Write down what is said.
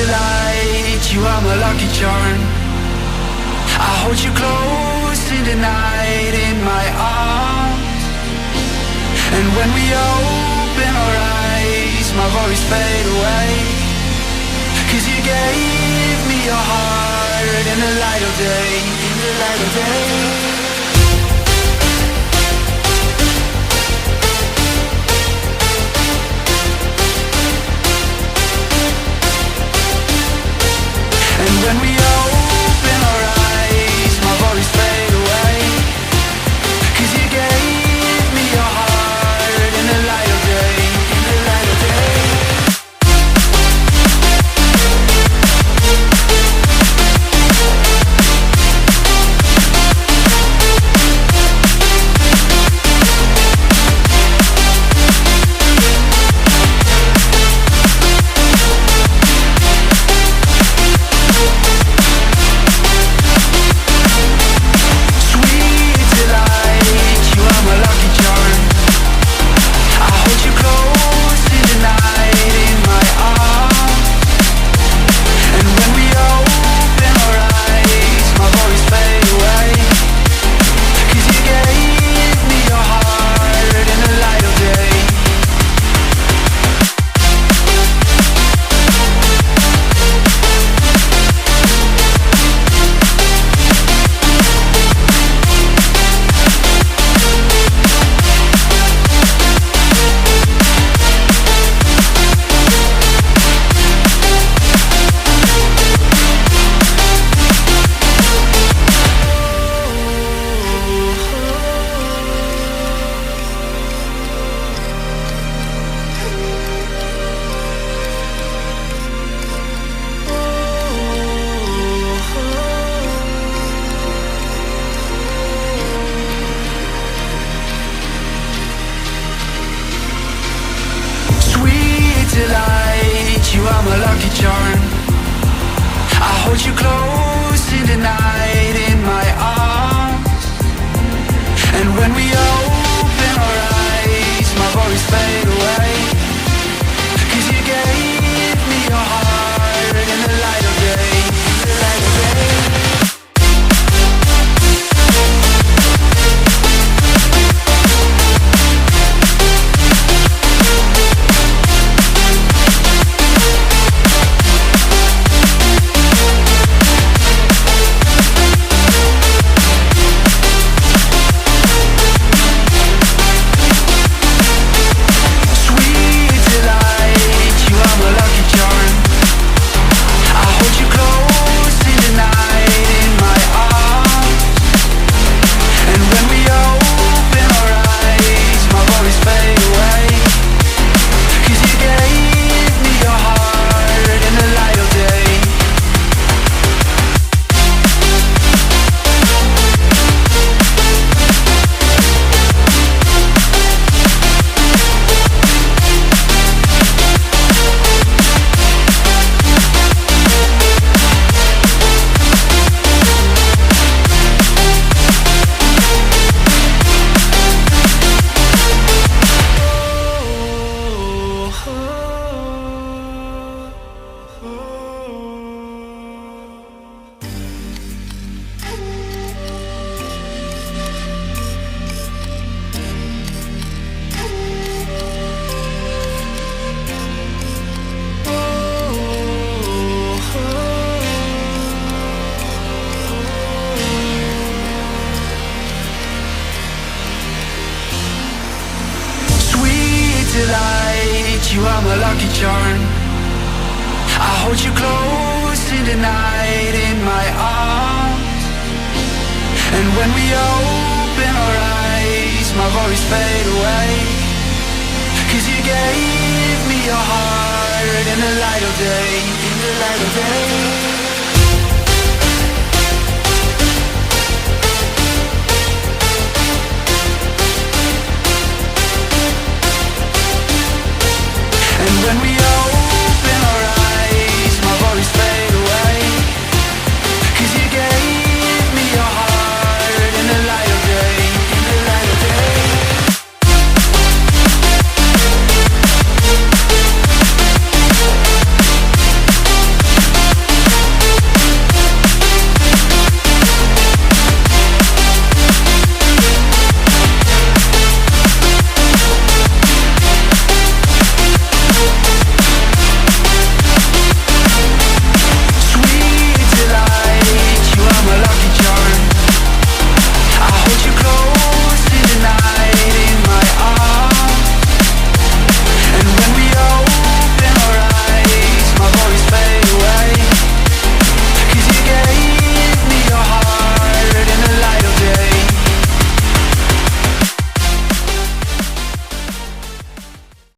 delight, you are my lucky charm. I hold you close in the night in my arms. And when we open our eyes, my worries fade away. 'Cause you gave me your heart in the light of day, in the light of day. When we open our eyes, my worries fade away. 'Cause you gave me your heart in the light of day, in the light of day. Delight, you are my lucky charm. I hold you close in the night in my arms. And when we open our eyes, my worries fade away. 'Cause you gave me your heart in the light of day, in the light of day. Delight, you are my lucky charm. I hold you close in the night in my arms. And when we open our eyes, my worries fade away. 'Cause you gave me your heart in the light of day, in the light of day.